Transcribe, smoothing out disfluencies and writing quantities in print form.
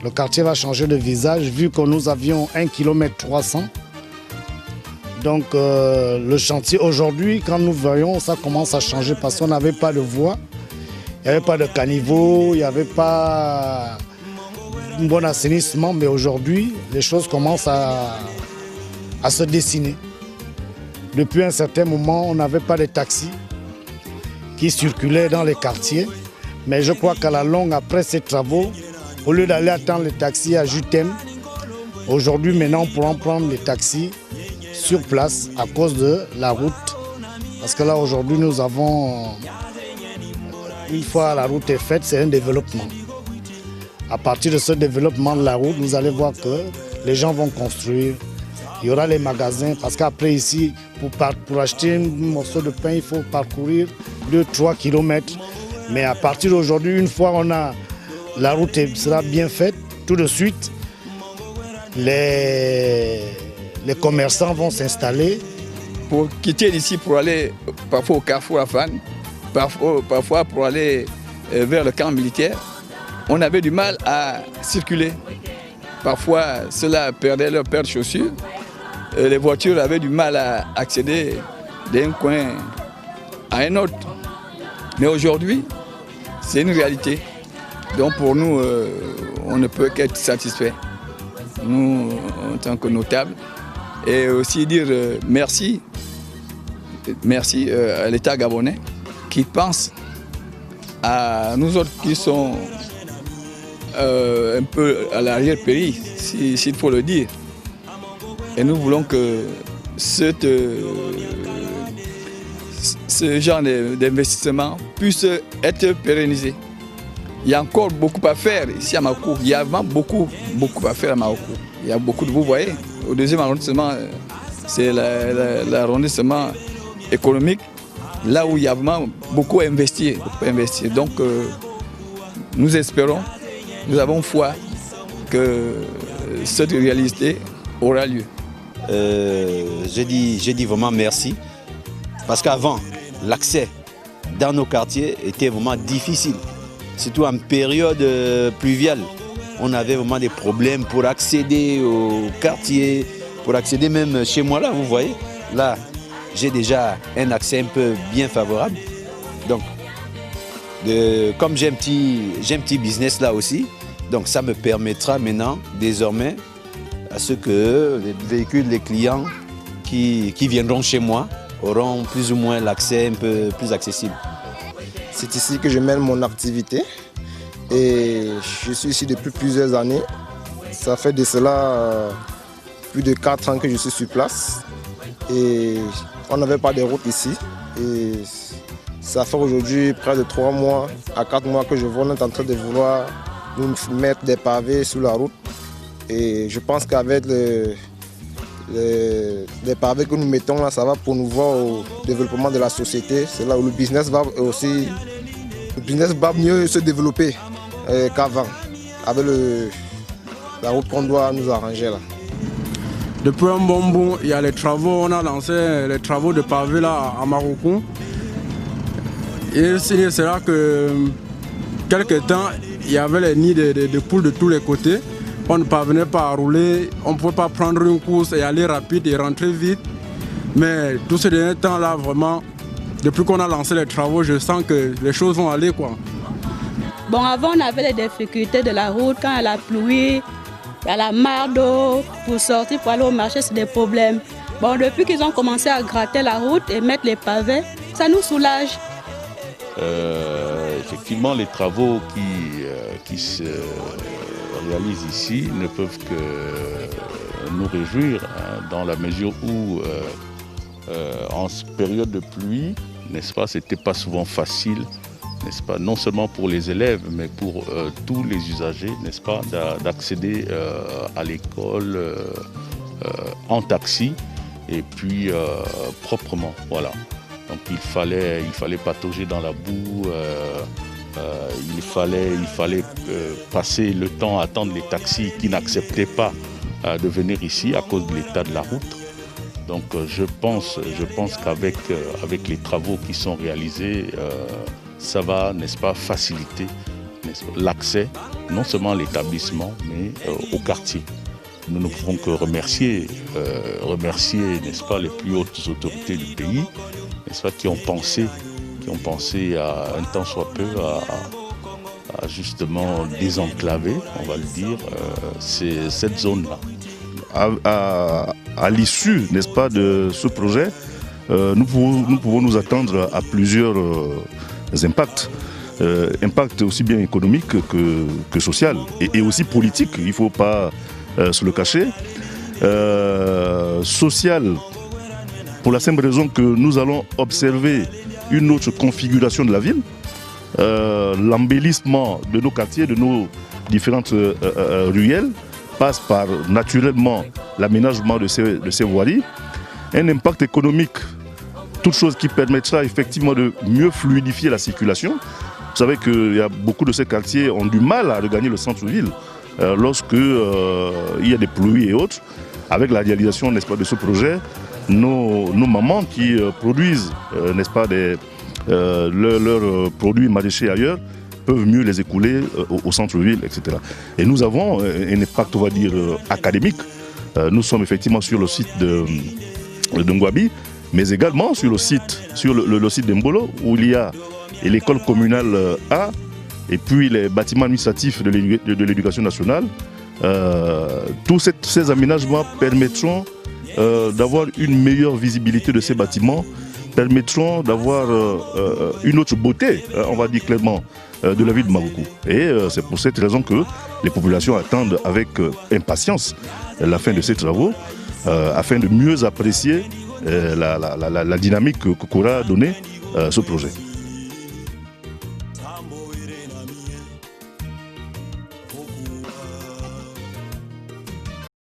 Le quartier va changer de visage vu que nous avions 1,3 km. Donc le chantier aujourd'hui, quand nous voyons, ça commence à changer parce qu'on n'avait pas de voie, il n'y avait pas de caniveau, il n'y avait pas un bon assainissement, mais aujourd'hui, les choses commencent à se dessiner. Depuis un certain moment, on n'avait pas de taxis qui circulaient dans les quartiers, mais je crois qu'à la longue, après ces travaux, au lieu d'aller attendre les taxis à Jutem, aujourd'hui, maintenant, on pourra prendre les taxis sur place à cause de la route. Parce que là, aujourd'hui, nous avons, une fois la route est faite, c'est un développement. À partir de ce développement de la route, vous allez voir que les gens vont construire. Il y aura les magasins, parce qu'après ici, pour acheter un morceau de pain, il faut parcourir 2-3 km. Mais à partir d'aujourd'hui, une fois la route sera bien faite, tout de suite, les commerçants vont s'installer. Pour quitter d'ici, pour aller parfois au carrefour Afan, parfois pour aller vers le camp militaire, on avait du mal à circuler. Parfois, ceux-là perdaient leur paire de chaussures. Les voitures avaient du mal à accéder d'un coin à un autre. Mais aujourd'hui, c'est une réalité. Donc pour nous, on ne peut qu'être satisfait. Nous, en tant que notables. Et aussi dire merci à l'État gabonais qui pense à nous autres qui sont un peu à l'arrière-pays, s'il faut le dire. Et nous voulons que ce genre d'investissement puisse être pérennisé. Il y a encore beaucoup à faire ici à Maoku. Il y a vraiment beaucoup à faire à Maoku. Il y a beaucoup de, vous voyez, au deuxième arrondissement, c'est l'arrondissement économique, là où il y a vraiment beaucoup à investir. Donc, nous espérons, nous avons foi que cette réalité aura lieu. J'ai dit vraiment merci, parce qu'avant, l'accès dans nos quartiers était vraiment difficile, surtout en période pluviale. On avait vraiment des problèmes pour accéder au quartier, pour accéder même chez moi là, vous voyez. Là, j'ai déjà un accès un peu bien favorable. Donc, comme j'ai un petit business là aussi, donc ça me permettra maintenant, désormais, à ce que les véhicules, les clients qui viendront chez moi auront plus ou moins l'accès un peu plus accessible. C'est ici que je mène mon activité et je suis ici depuis plusieurs années. Ça fait de cela plus de 4 ans que je suis sur place et on n'avait pas de route ici. Et ça fait aujourd'hui près de 3 mois à 4 mois que je vois, on est en train de vouloir nous mettre des pavés sur la route. Et je pense qu'avec les pavés que nous mettons là, ça va promouvoir au développement de la société. C'est là où le business va mieux se développer qu'avant, avec la route qu'on doit nous arranger là. Depuis un bon bout, il y a les travaux, on a lancé les travaux de pavés là à Marocco. Et c'est là que quelque temps, il y avait les nids de poules de tous les côtés. On ne parvenait pas à rouler, on ne pouvait pas prendre une course et aller rapide et rentrer vite. Mais tout ce dernier temps-là, vraiment, depuis qu'on a lancé les travaux, je sens que les choses vont aller, quoi. Bon, avant, on avait les difficultés de la route. Quand il y a la pluie, il y a la mare d'eau. Pour sortir, pour aller au marché, c'est des problèmes. Bon, depuis qu'ils ont commencé à gratter la route et mettre les pavés, ça nous soulage. Effectivement, les travaux qui se réalisent ici ne peuvent que nous réjouir, hein, dans la mesure où en période de pluie, n'est-ce pas, c'était pas souvent facile, n'est-ce pas, non seulement pour les élèves, mais pour tous les usagers, n'est-ce pas, d'accéder à l'école en taxi et puis proprement, voilà. Donc il fallait patauger dans la boue, il fallait passer le temps à attendre les taxis qui n'acceptaient pas de venir ici à cause de l'état de la route. Donc je pense qu'avec les travaux qui sont réalisés, ça va, n'est-ce pas, faciliter l'accès non seulement à l'établissement, mais au quartier. Nous ne pouvons que remercier, n'est-ce pas, les plus hautes autorités du pays, n'est-ce pas, qui ont pensé à un temps soit peu à justement désenclaver, on va le dire, cette zone-là. À l'issue, n'est-ce pas, de ce projet, nous pouvons nous attendre à plusieurs impacts. Impact aussi bien économique que social et aussi politique, il ne faut pas se le cacher. Social, pour la simple raison que nous allons observer une autre configuration de la ville, l'embellissement de nos quartiers, de nos différentes ruelles, passe par naturellement l'aménagement de ces voiries. Un impact économique, toute chose qui permettra effectivement de mieux fluidifier la circulation. Vous savez qu'il y a beaucoup de ces quartiers ont du mal à regagner le centre-ville lorsque il y a des pluies et autres. Avec la réalisation, n'est-ce pas, de ce projet, nos mamans qui produisent, n'est-ce pas, leurs produits maraîchers ailleurs, peuvent mieux les écouler au centre-ville, etc. Et nous avons un impact, on va dire, académique. Nous sommes effectivement sur le site de Ngouabi, mais également sur le site d'Mbolo, où il y a l'école communale A, et puis les bâtiments administratifs de l'éducation nationale. Tous ces aménagements permettront d'avoir une meilleure visibilité de ces bâtiments, permettront d'avoir une autre beauté, on va dire clairement, de la ville de Marougou. Et c'est pour cette raison que les populations attendent avec impatience la fin de ces travaux, afin de mieux apprécier la dynamique qu'aura donné ce projet.